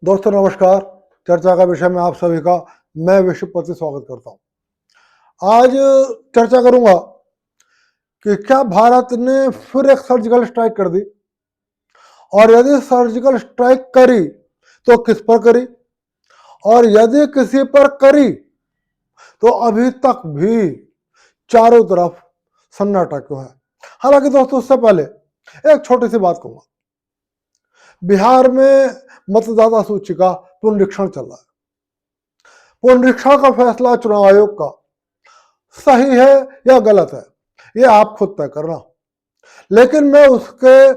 दोस्तों नमस्कार। चर्चा का विषय में आप सभी का मैं विश्वपति स्वागत करता हूं। आज चर्चा करूंगा कि क्या भारत ने फिर एक सर्जिकल स्ट्राइक कर दी, और यदि सर्जिकल स्ट्राइक करी तो किस पर करी, और यदि किसी पर करी तो अभी तक भी चारों तरफ सन्नाटा क्यों है। हालांकि दोस्तों उससे पहले एक छोटी सी बात कहूंगा। बिहार में मतदाता सूची का पुनरीक्षण चल रहा है। पुनरीक्षण का फैसला चुनाव आयोग का सही है या गलत है ये आप खुद तय करना, लेकिन मैं उसके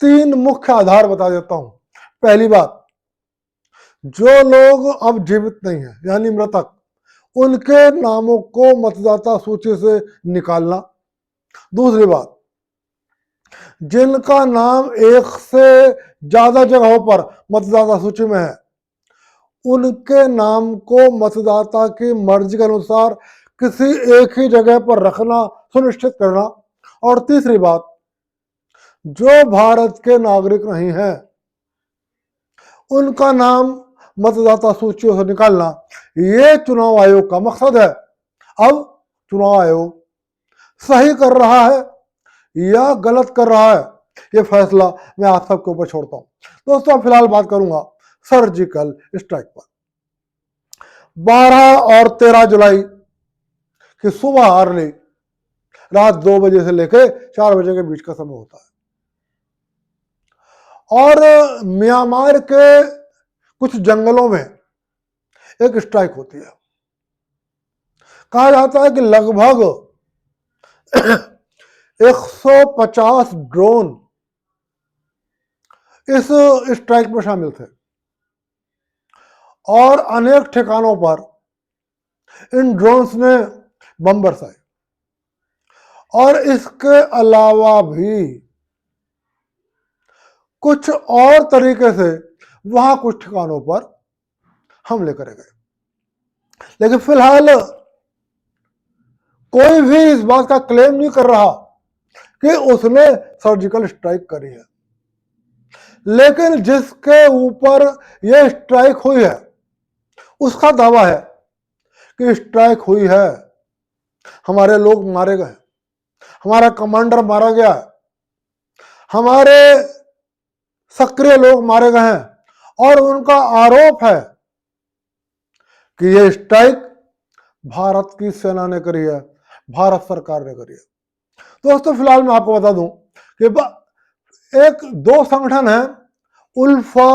3 मुख्य आधार बता देता हूं। पहली बात, जो लोग अब जीवित नहीं है यानी मृतक, उनके नामों को मतदाता सूची से निकालना। दूसरी बात, जिनका नाम एक से ज्यादा जगहों पर मतदाता सूची में है, उनके नाम को मतदाता की मर्जी के अनुसार किसी एक ही जगह पर रखना सुनिश्चित करना। और तीसरी बात, जो भारत के नागरिक नहीं हैं उनका नाम मतदाता सूचियों से निकालना, ये चुनाव आयोग का मकसद है। अब चुनाव आयोग सही कर रहा है या गलत कर रहा है, ये फैसला मैं आप सबके ऊपर छोड़ता हूं। दोस्तों फिलहाल बात करूंगा सर्जिकल स्ट्राइक पर। 12 और 13 जुलाई की सुबह अर्ली रात 2 बजे से लेकर 4 बजे के बीच का समय होता है, और म्यांमार के कुछ जंगलों में एक स्ट्राइक होती है। कहा जाता है कि लगभग 150 ड्रोन इस स्ट्राइक में शामिल थे, और अनेक ठिकानों पर इन ड्रोन्स ने बम बरसाए। और इसके अलावा भी कुछ और तरीके से वहां कुछ ठिकानों पर हमले करे गए। लेकिन फिलहाल कोई भी इस बात का क्लेम नहीं कर रहा कि उसने सर्जिकल स्ट्राइक करी है, लेकिन जिसके ऊपर यह स्ट्राइक हुई है उसका दावा है कि स्ट्राइक हुई है, हमारे लोग मारे गए, हमारा कमांडर मारा गया है, हमारे सक्रिय लोग मारे गए हैं, और उनका आरोप है कि यह स्ट्राइक भारत की सेना ने करी है, भारत सरकार ने करी है। दोस्तों फिलहाल मैं आपको बता दूं कि एक 2 संगठन है उल्फा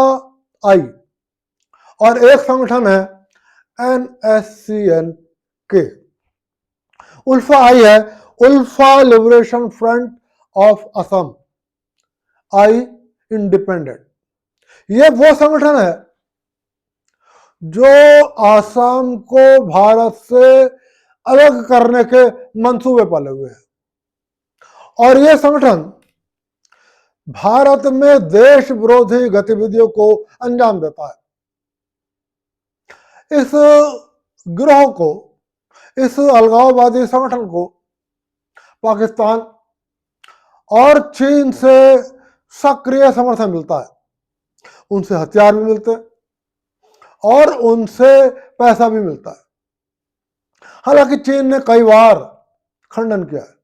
आई, और एक संगठन है NSCN के। उल्फा आई है ULFA liberation front of Assam, I independent. ये वो संगठन है जो आसाम को भारत से अलग करने के मंसूबे पाले हुए है, और यह संगठन भारत में देश विरोधी गतिविधियों को अंजाम देता है। इस गिरोह को, इस अलगाववादी संगठन को पाकिस्तान और चीन से सक्रिय समर्थन मिलता है। उनसे हथियार भी मिलते हैं और उनसे पैसा भी मिलता है। हालांकि चीन ने कई बार खंडन किया है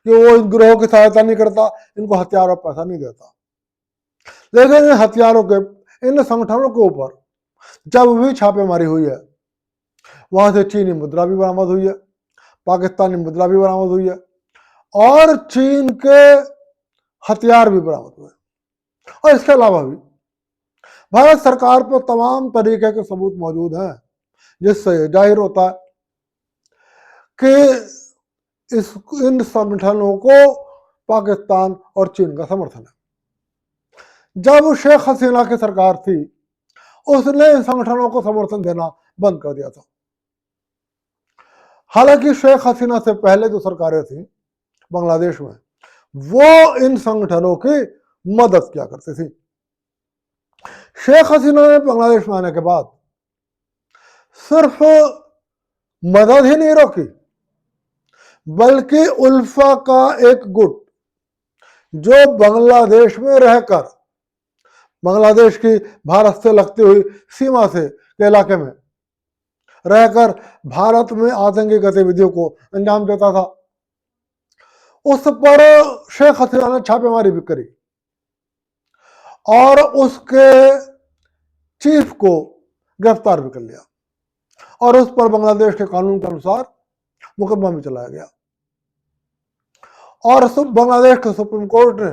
कि वो इन गिरोह की सहायता नहीं करता, इनको हथियार और पैसा नहीं देता। लेकिन इन हथियारों के, इन संगठनों के ऊपर जब भी छापेमारी हुई है, वहां से चीनी मुद्रा भी बरामद हुई है, पाकिस्तानी मुद्रा भी बरामद हुई है, और चीन के हथियार भी बरामद हुए। और इसके अलावा भी भारत सरकार पर तमाम तरीके के सबूत मौजूद हैं, जिससे जाहिर होता है कि इन संगठनों को पाकिस्तान और चीन का समर्थन है। जब शेख हसीना की सरकार थी, उसने इन संगठनों को समर्थन देना बंद कर दिया था। हालांकि शेख हसीना से पहले जो सरकारें थी बांग्लादेश में, वो इन संगठनों की मदद किया करती थी। शेख हसीना ने बांग्लादेश में आने के बाद सिर्फ मदद ही नहीं रोकी, बल्कि उल्फा का एक गुट जो बांग्लादेश में रहकर बांग्लादेश की भारत से लगती हुई सीमा से के इलाके में रहकर भारत में आतंकी गतिविधियों को अंजाम देता था। उस पर शेख हसीना ने छापेमारी भी करी और उसके चीफ को गिरफ्तार भी कर लिया और उस पर बांग्लादेश के कानून के अनुसार मुकदमा भी चलाया गया और बांग्लादेश के सुप्रीम कोर्ट ने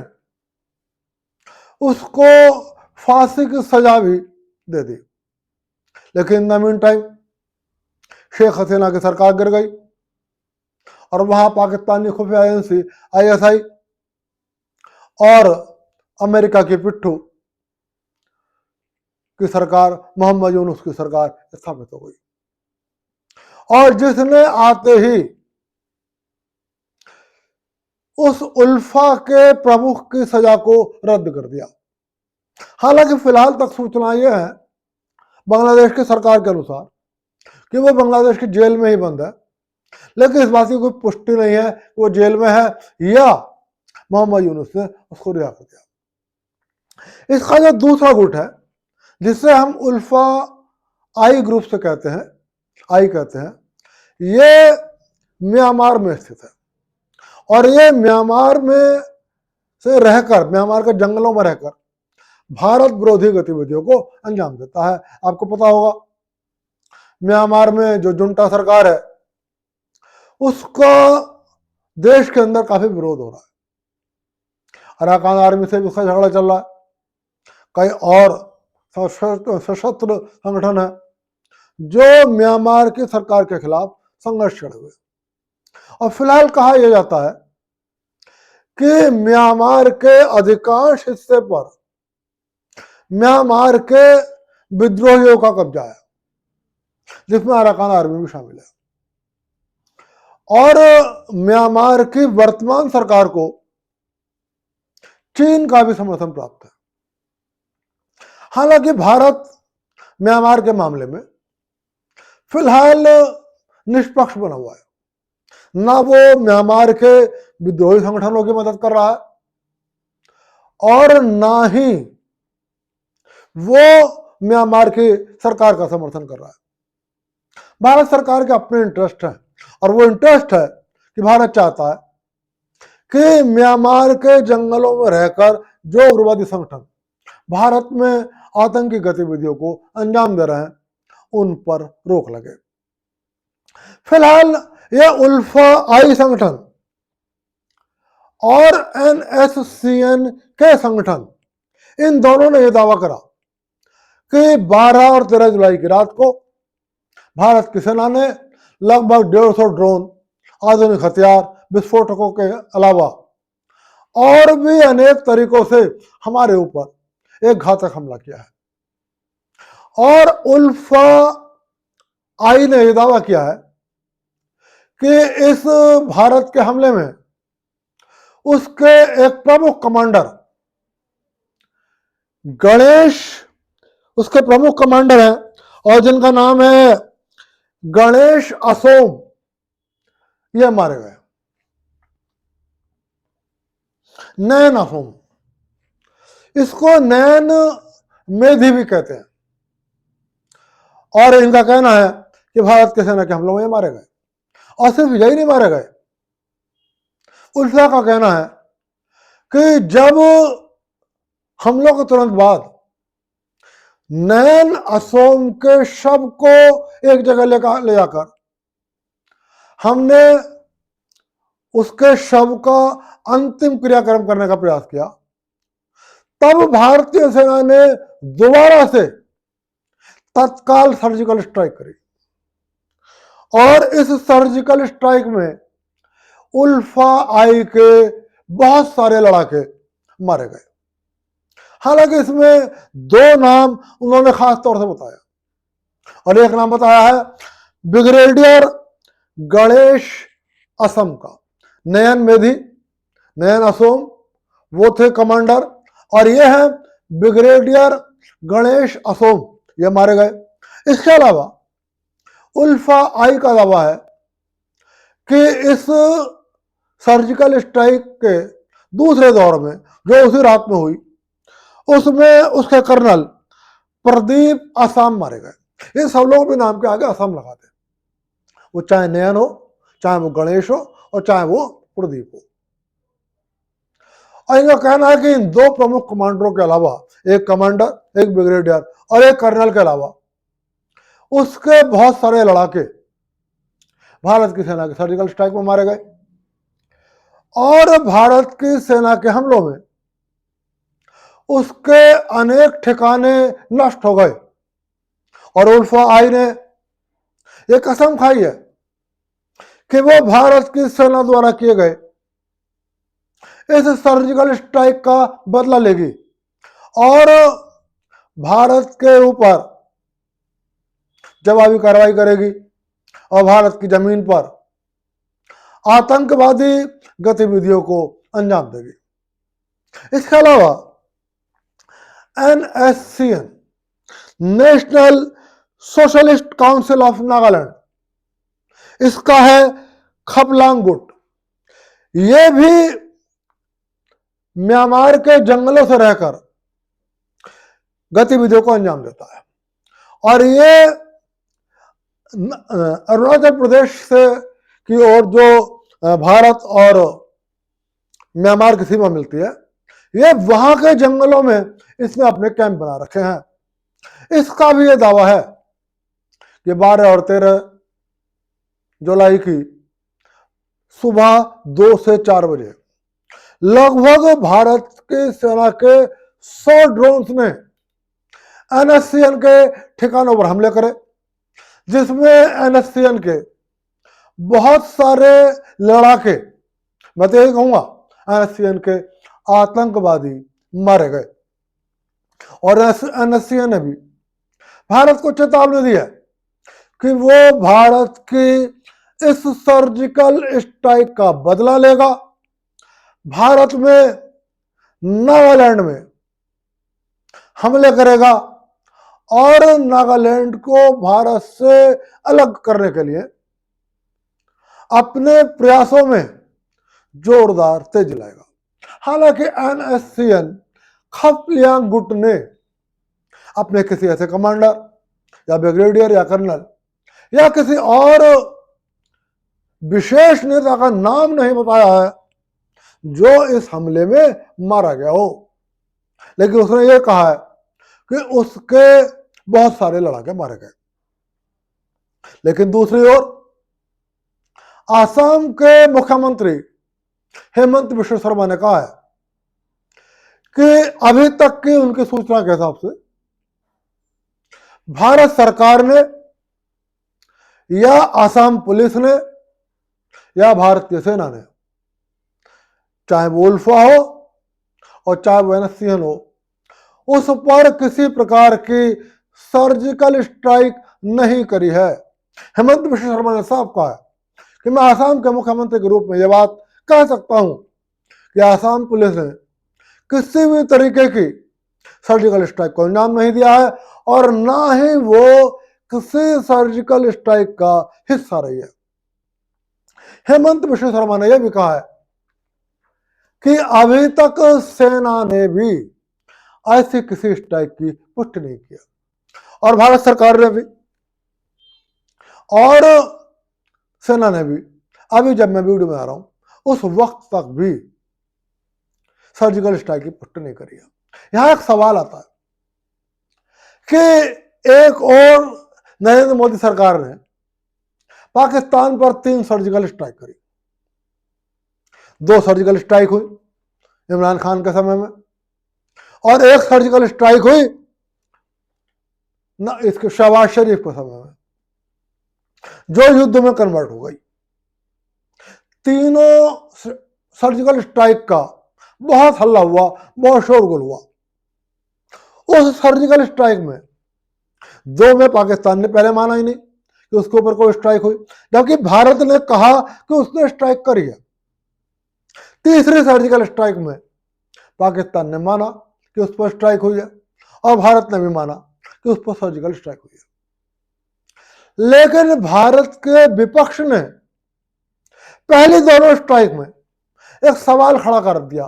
उसको फांसी की सजा भी दे दी। लेकिन in the meantime Sheikh Hasina की सरकार गिर गई और वहां पाकिस्तानी खुफिया एजेंसी ISI और अमेरिका की पिट्ठू की सरकार मोहम्मद यूनुस की सरकार स्थापित हो गई और जिसने आते ही उस उल्फा के प्रमुख की सजा को रद्द कर दिया। हालांकि फिलहाल तक सूचना यह है बांग्लादेश की सरकार के अनुसार कि वो बांग्लादेश की जेल में ही बंद है, लेकिन इस बात की कोई पुष्टि नहीं है कि वो जेल में है या मोहम्मद यूनुस ने उसको रिहा कर दिया। इसका जो दूसरा गुट है जिसे हम उल्फा आई ग्रुप से कहते हैं, ये म्यांमार में स्थित है और ये म्यांमार में से रहकर, म्यांमार के जंगलों में रहकर भारत विरोधी गतिविधियों को अंजाम देता है। आपको पता होगा म्यांमार में जो जुंटा सरकार है उसका देश के अंदर काफी विरोध हो रहा है। अराकान आर्मी से भी उसका झगड़ा चल रहा है, कई और सशस्त्र संगठन है जो म्यांमार की सरकार के खिलाफ संघर्ष छेड़े हुए और फिलहाल कहा यह जाता है कि म्यांमार के अधिकांश हिस्से पर म्यांमार के विद्रोहियों का कब्जा है जिसमें अराकान आर्मी भी शामिल है और म्यांमार की वर्तमान सरकार को चीन का भी समर्थन प्राप्त है। हालांकि भारत म्यांमार के मामले में फिलहाल निष्पक्ष बना हुआ है, ना वो म्यांमार के विद्रोही संगठनों की मदद कर रहा है और ना ही वो म्यांमार की सरकार का समर्थन कर रहा है। भारत सरकार के अपने इंटरेस्ट है और वो इंटरेस्ट है कि भारत चाहता है कि म्यांमार के जंगलों में रहकर जो उग्रवादी संगठन भारत में आतंकी गतिविधियों को अंजाम दे रहे हैं उन पर रोक लगे। फिलहाल यह उल्फा आई संगठन और NSCN के संगठन, इन दोनों ने यह दावा करा कि 12 और 13 जुलाई की रात को भारत की सेना ने लगभग 150 ड्रोन, आधुनिक हथियार, विस्फोटकों के अलावा और भी अनेक तरीकों से हमारे ऊपर एक घातक हमला किया है और उल्फा आई ने यह दावा किया है कि इस भारत के हमले में उसके एक प्रमुख कमांडर गणेश, उसके प्रमुख कमांडर हैं और जिनका नाम है गणेश असोम, ये मारे गए। नैन असोम, इसको नैन मेधी भी कहते हैं और इनका कहना है कि भारत के सेना के हमलों में ये मारे गए और सिर्फ यही नहीं मारे गए, उल्फा का कहना है कि जब हमलों के तुरंत बाद नैन असोम के शव को एक जगह ले जाकर हमने उसके शव का अंतिम क्रियाक्रम करने का प्रयास किया, तब भारतीय सेना ने दोबारा से तत्काल सर्जिकल स्ट्राइक करी और इस सर्जिकल स्ट्राइक में उल्फा आई के बहुत सारे लड़ाके मारे गए। हालांकि इसमें 2 नाम उन्होंने खास तौर से बताया और एक नाम बताया है ब्रिगेडियर गणेश असम का। नयन मेधी, नयन असोम वो थे कमांडर और ये है ब्रिगेडियर गणेश असोम, ये मारे गए। इसके अलावा उल्फा आई का दावा है कि इस सर्जिकल स्ट्राइक के दूसरे दौर में जो उसी रात में हुई उसमें उसके कर्नल प्रदीप आसाम मारे गए। इन सब लोग भी नाम के आगे असम लगाते, वो चाहे नयन हो, चाहे वो गणेश हो, और चाहे वो प्रदीप हो। और इनका कहना है कि इन दो प्रमुख कमांडरों के अलावा, एक कमांडर, एक ब्रिगेडियर और एक कर्नल के अलावा उसके बहुत सारे लड़ाके भारत की सेना के सर्जिकल स्ट्राइक में मारे गए। और भारत की सेना के हमलों में उसके अनेक ठिकाने नष्ट हो गए। और उल्फा आई ने यह कसम खाई है कि वो भारत की सेना द्वारा किए गए इस सर्जिकल स्ट्राइक का बदला लेगी और भारत के ऊपर जवाबी कार्रवाई करेगी और भारत की जमीन पर आतंकवादी गतिविधियों को अंजाम देगी। इसके अलावा NSCN, national socialist council of Nagaland, इसका है खपलांग गुट, ये भी म्यांमार के जंगलों से रहकर गतिविधियों को अंजाम देता है। और ये अरुणाचल प्रदेश से की ओर जो भारत और म्यांमार की सीमा मिलती है, ये वहां के जंगलों में इसने अपने कैंप बना रखे हैं। इसका भी ये दावा है कि 12 और 13 जुलाई की सुबह 2 से 4 बजे लगभग भारत की सेना के 100 ड्रोन्स ने NSCN के ठिकानों पर हमले करे, जिसमें NSCN के बहुत सारे लड़ाके, मैं तो यही कहूंगा NSCN के आतंकवादी मारे गए। और NSCN ने भी भारत को चेतावनी दी है कि वो भारत की इस सर्जिकल स्ट्राइक का बदला लेगा, भारत में नागालैंड में हमले करेगा और नागालैंड को भारत से अलग करने के लिए अपने प्रयासों में जोरदार तेजी लाएगा। हालांकि NSCN खपलियांग गुट ने अपने किसी ऐसे कमांडर या ब्रिगेडियर या कर्नल या किसी और विशेष नेता का नाम नहीं बताया है जो इस हमले में मारा गया हो, लेकिन उसने ये कहा है कि उसके बहुत सारे लड़ाके मारे गए। लेकिन दूसरी ओर आसाम के मुख्यमंत्री हेमंत बिश्व शर्मा ने कहा है कि अभी तक की उनकी सूचना के हिसाब से भारत सरकार ने या आसाम पुलिस ने या भारतीय सेना ने, चाहे वो उल्फा हो और चाहे वो NSCN हो, उस पर किसी प्रकार की सर्जिकल स्ट्राइक नहीं करी है। हेमंत बिश्व शर्मा ने साफ कहा है कि मैं आसाम के मुख्यमंत्री के रूप में यह बात कह सकता हूं कि आसाम पुलिस ने किसी भी तरीके की सर्जिकल स्ट्राइक को अंजाम नहीं दिया है और ना ही वो किसी सर्जिकल स्ट्राइक का हिस्सा रही है। हेमंत बिश्व शर्मा ने यह भी कहा है कि अभी तक सेना ने भी ऐसी किसी स्ट्राइक की पुष्टि नहीं किया और भारत सरकार ने भी और सेना ने भी अभी जब मैं वीडियो में आ रहा हूं उस वक्त तक भी सर्जिकल स्ट्राइक की पुष्टि नहीं करी है। यहां एक सवाल आता है कि एक और नरेंद्र मोदी सरकार ने पाकिस्तान पर 3 सर्जिकल स्ट्राइक करी। 2 सर्जिकल स्ट्राइक हुई इमरान खान के समय में और 1 सर्जिकल स्ट्राइक हुई ना इसके शहबाज शरीफ के समय में, जो युद्ध में कन्वर्ट हो गई। तीनों सर्जिकल स्ट्राइक का बहुत हल्ला हुआ, बहुत शोरगुल हुआ। उस सर्जिकल स्ट्राइक में 2 में पाकिस्तान ने पहले माना ही नहीं कि उसके ऊपर कोई स्ट्राइक हुई, जबकि भारत ने कहा कि उसने स्ट्राइक करी है। तीसरी सर्जिकल स्ट्राइक में पाकिस्तान ने माना कि उस पर स्ट्राइक हुई है और भारत ने भी माना कि उस पर सर्जिकल स्ट्राइक हुई है। लेकिन भारत के विपक्ष ने पहली दोनों स्ट्राइक में एक सवाल खड़ा कर दिया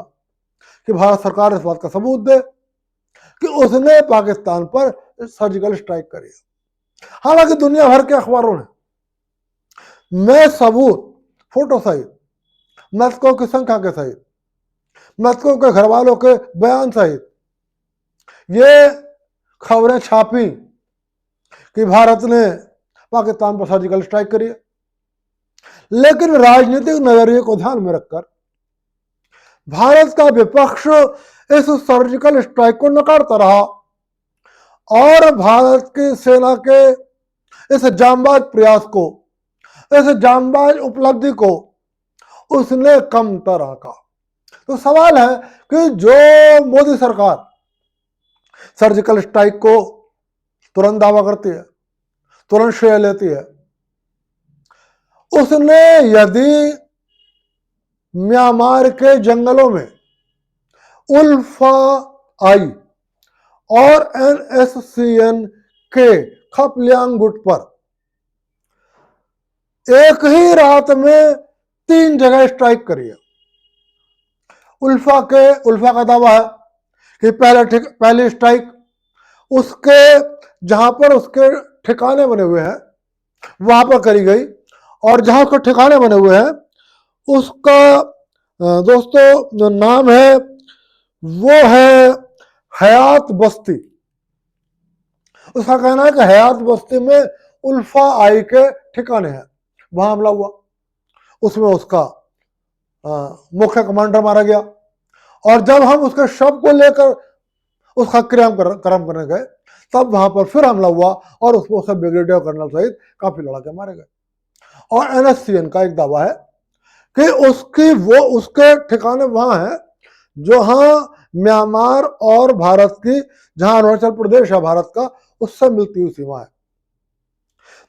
कि भारत सरकार इस बात का सबूत दे कि उसने पाकिस्तान पर सर्जिकल स्ट्राइक करी। हालांकि दुनिया भर के अखबारों ने मैं सबूत फोटो सहित, मस्को की संख्या के सहित, मस्को के घर वालों के बयान सहित ये खबरें छापी कि भारत ने पाकिस्तान पर सर्जिकल स्ट्राइक करी है। लेकिन राजनीतिक नजरिए को ध्यान में रखकर भारत का विपक्ष इस सर्जिकल स्ट्राइक को नकारता रहा और भारत की सेना के इस जांबाज प्रयास को, इस जांबाज उपलब्धि को उसने कमतर आंका। तो सवाल है कि जो मोदी सरकार सर्जिकल स्ट्राइक को तुरंत दावा करती है, तुरंत श्रेय लेती है, उसने यदि म्यांमार के जंगलों में उल्फा आई और NSCN के खपलियांग गुट पर एक ही रात में 3 जगह स्ट्राइक करी है। उल्फा का दावा है कि पहली स्ट्राइक उसके जहां पर उसके ठिकाने बने हुए हैं वहां पर करी गई, और जहां उसके ठिकाने बने हुए हैं उसका दोस्तों जो नाम है वो है हयात बस्ती। उसका कहना है कि हयात बस्ती में उल्फा आई के ठिकाने हैं, वहां हमला हुआ, उसमें उसका मुख्य कमांडर मारा गया। और जब हम उसके शव को लेकर उसका क्रियाक्रम करने गए तब वहां पर फिर हमला हुआ और उसमें उसका ब्रिगेडियर कर्नल सहित काफी लड़ाके मारे गए। और NSCN का एक दावा है कि उसके ठिकाने वहां है जहां म्यांमार और भारत की, जहां अरुणाचल प्रदेश है भारत का, उससे मिलती हुई सीमा है।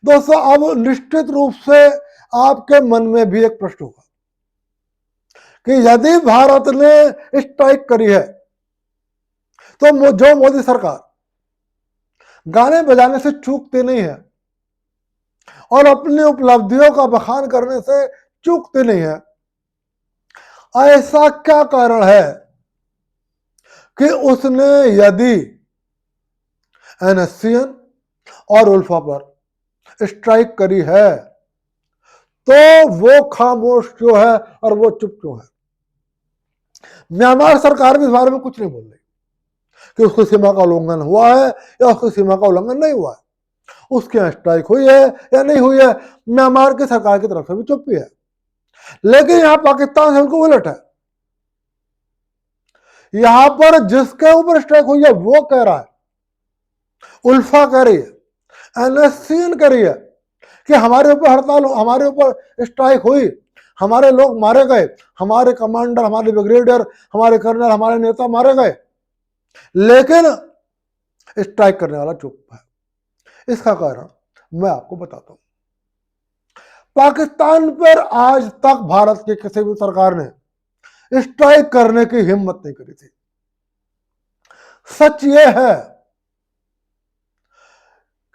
दोस्तों अब निश्चित रूप से आपके मन में भी एक प्रश्न होगा कि यदि भारत ने स्ट्राइक करी है तो जो मोदी सरकार गाने बजाने से चूकती नहीं है और अपनी उपलब्धियों का बखान करने से चूकती नहीं है, ऐसा क्या कारण है कि उसने यदि NSCN और उल्फा पर स्ट्राइक करी है तो वो खामोश क्यों है और वो चुप क्यों है? म्यांमार सरकार भी इस बारे में कुछ नहीं बोल रही कि उसकी सीमा का उल्लंघन हुआ है या उसकी सीमा का उल्लंघन नहीं हुआ है, उसके यहाँ स्ट्राइक हुई है या नहीं हुई है, म्यांमार की सरकार की तरफ से भी चुप्पी है। लेकिन यहां पाकिस्तान से उनको उलट है, यहां पर जिसके ऊपर स्ट्राइक हुई है वो कह रहा है, उल्फा कह रही है, NSCN कह रही है कि हमारे ऊपर हड़ताल, हमारे ऊपर स्ट्राइक हुई, हमारे लोग मारे गए, हमारे कमांडर, हमारे ब्रिगेडियर, हमारे कर्नल, हमारे नेता मारे गए, लेकिन स्ट्राइक करने वाला चुप है। इसका कारण मैं आपको बताता हूं। पाकिस्तान पर आज तक भारत की किसी भी सरकार ने स्ट्राइक करने की हिम्मत नहीं करी थी। सच यह है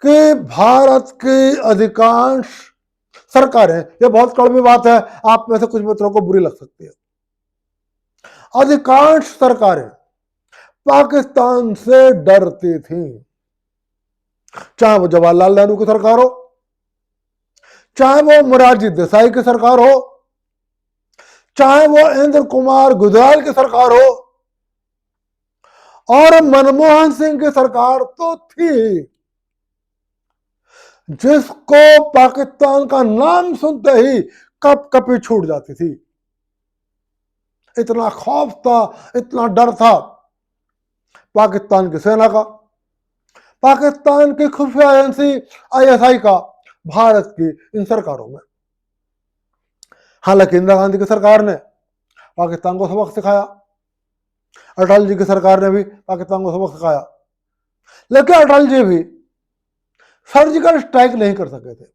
कि भारत की अधिकांश सरकारें, यह बहुत कड़वी बात है, आप में से कुछ मित्रों को बुरी लग सकती है, अधिकांश सरकारें पाकिस्तान से डरती थीं, चाहे वो जवाहरलाल नेहरू की सरकार हो, चाहे वो मोरारजी देसाई की सरकार हो, चाहे वो इंद्र कुमार गुजराल की सरकार हो, और मनमोहन सिंह की सरकार तो थी जिसको पाकिस्तान का नाम सुनते ही कप कपी छूट जाती थी। इतना खौफ था, इतना डर था पाकिस्तान की सेना का, पाकिस्तान की खुफिया एजेंसी ISI का भारत की इन सरकारों में। हालांकि इंदिरा गांधी की सरकार ने पाकिस्तान को सबक सिखाया, अटल जी की सरकार ने भी पाकिस्तान को सबक सिखाया, लेकिन अटल जी भी सर्जिकल स्ट्राइक नहीं कर सके थे।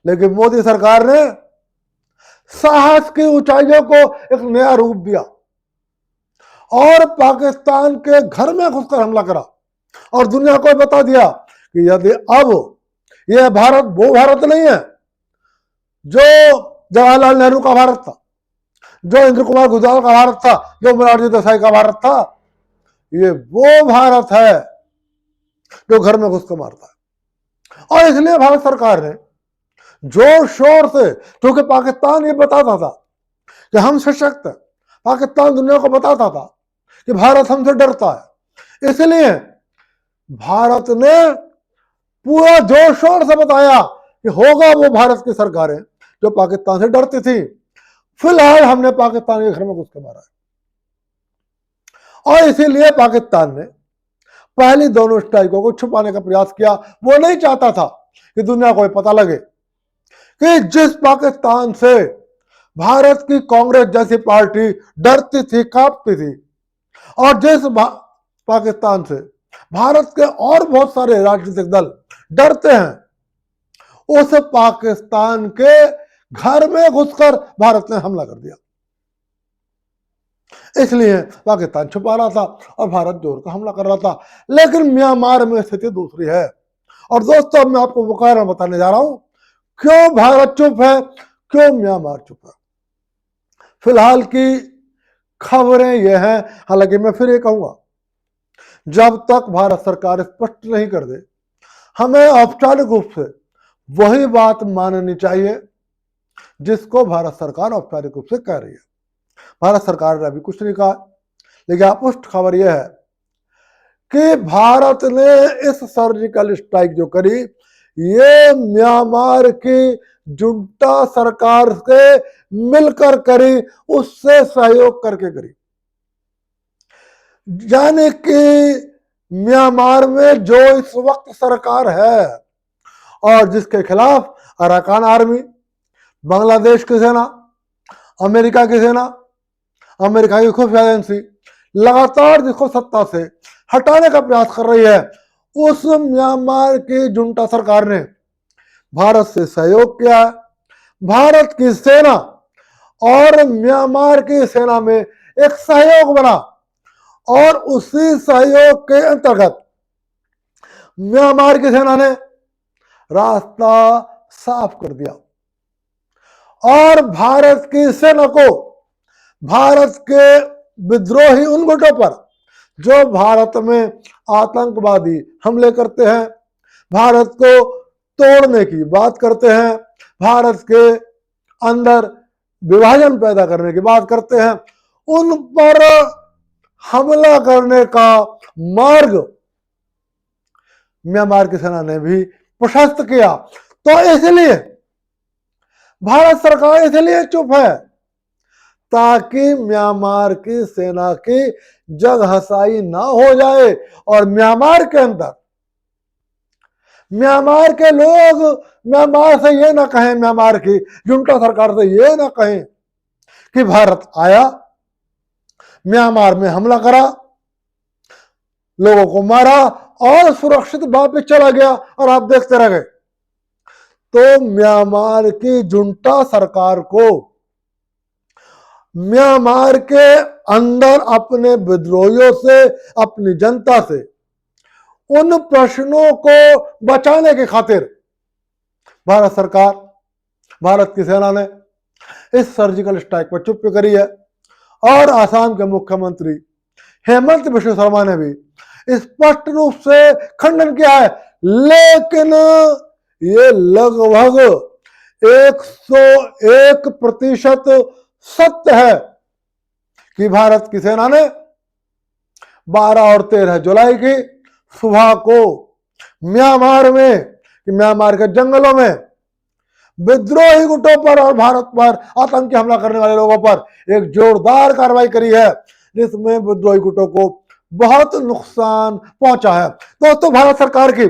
लेकिन मोदी सरकार ने साहस की ऊंचाइयों को एक नया रूप दिया और पाकिस्तान के घर में घुसकर हमला करा और दुनिया को बता दिया कि यदि अब यह भारत वो भारत नहीं है जो जवाहरलाल नेहरू का भारत था, जो इंद्र कुमार गुजराल का भारत था, जो मोरारजी देसाई का भारत था, ये वो भारत है जो घर में घुस कर मारता है। और इसलिए भारत सरकार ने जोर शोर से, क्योंकि पाकिस्तान ये बताता था कि हम सशक्त है, पाकिस्तान दुनिया को बताता था कि भारत हमसे डरता है, इसलिए भारत ने पूरा जोर शोर से बताया कि होगा वो भारत की सरकारें जो पाकिस्तान से डरती थी। फिलहाल हमने पाकिस्तान के घर में घुस के मारा है, और इसीलिए पाकिस्तान ने पहली दोनों स्ट्राइकों को छुपाने का प्रयास किया। वो नहीं चाहता था कि दुनिया को पता लगे कि जिस पाकिस्तान से भारत की कांग्रेस जैसी पार्टी डरती थी, कांपती थी, और जिस पाकिस्तान से भारत के और बहुत सारे राजनीतिक दल डरते हैं, उस पाकिस्तान के घर में घुसकर भारत ने हमला कर दिया। इसलिए पाकिस्तान छुपा रहा था और भारत जोर का हमला कर रहा था। लेकिन म्यांमार में स्थिति दूसरी है। और दोस्तों, मैं आपको वो कारण बताने जा रहा हूं क्यों भारत चुप है, क्यों म्यांमार चुप है। फिलहाल की खबरें यह हैं, हालांकि मैं फिर ये कहूंगा, जब तक भारत सरकार स्पष्ट नहीं कर दे, हमें औपचारिक रूप से वही बात माननी चाहिए जिसको भारत सरकार औपचारिक रूप से कह रही है। भारत सरकार ने अभी कुछ नहीं कहा, लेकिन स्पष्ट खबर यह है कि भारत ने इस सर्जिकल स्ट्राइक जो करी, ये म्यांमार की जुंटा सरकार से मिलकर करी, उससे सहयोग करके करी। यानी कि म्यांमार में जो इस वक्त सरकार है और जिसके खिलाफ अराकान आर्मी, बांग्लादेश की सेना, अमेरिका की सेना, अमेरिका की खुफिया एजेंसी लगातार जिसको सत्ता से हटाने का प्रयास कर रही है, उस म्यांमार की जुंटा सरकार ने भारत से सहयोग किया। भारत की सेना और म्यांमार की सेना में एक सहयोग बना, और उसी सहयोग के अंतर्गत म्यांमार की सेना ने रास्ता साफ कर दिया और भारत की सेना को भारत के विद्रोही उन गुटों पर जो भारत में आतंकवादी हमले करते हैं, भारत को तोड़ने की बात करते हैं, भारत के अंदर विभाजन पैदा करने की बात करते हैं, उन पर हमला करने का मार्ग म्यांमार की सेना ने भी प्रशस्त किया। तो इसलिए भारत सरकार इसलिए चुप है ताकि म्यांमार की सेना की जग हसाई ना हो जाए, और म्यांमार के अंदर म्यांमार के लोग म्यांमार से ये ना कहें, म्यांमार की जुंटा सरकार से ये ना कहें कि भारत आया, म्यांमार में हमला करा, लोगों को मारा और सुरक्षित वापस चला गया और आप देखते रह गए। तो म्यांमार की जुंटा सरकार को म्यांमार के अंदर अपने विद्रोहियों से, अपनी जनता से उन प्रश्नों को बचाने की खातिर भारत सरकार, भारत की सेना ने इस सर्जिकल स्ट्राइक पर चुप्पी करी है। और आसाम के मुख्यमंत्री हेमंत बिश्व शर्मा ने भी स्पष्ट रूप से खंडन किया है, लेकिन ये लगभग 101% सत्य है कि भारत की सेना ने 12 और 13 जुलाई की सुबह को म्यांमार में, म्यांमार के जंगलों में विद्रोही गुटों पर और भारत पर आतंकी हमला करने वाले लोगों पर एक जोरदार कार्रवाई करी है, जिसमें विद्रोही गुटों को बहुत नुकसान पहुंचा है। दोस्तों, भारत सरकार की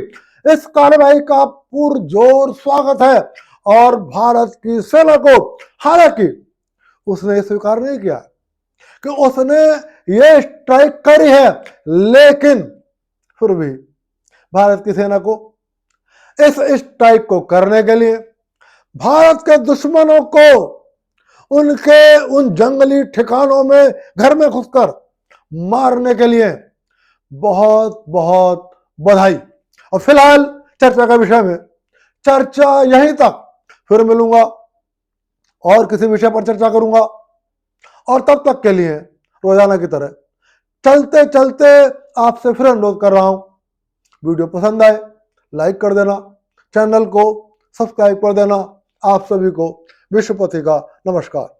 इस कार्रवाई का पुरजोर स्वागत है, और भारत की सेना को, हालांकि उसने ये स्वीकार नहीं किया कि उसने ये स्ट्राइक करी है, लेकिन फिर भी भारत की सेना को इस स्ट्राइक को करने के लिए, भारत के दुश्मनों को उनके उन जंगली ठिकानों में, घर में घुसकर मारने के लिए बहुत बहुत बधाई। और फिलहाल चर्चा का विषय में चर्चा यहीं तक, फिर मिलूंगा और किसी विषय पर चर्चा करूंगा, और तब तक के लिए रोजाना की तरह चलते चलते आपसे फिर अनुरोध कर रहा हूं, वीडियो पसंद आए लाइक कर देना, चैनल को सब्सक्राइब कर देना। आप सभी को विश्वपति का नमस्कार।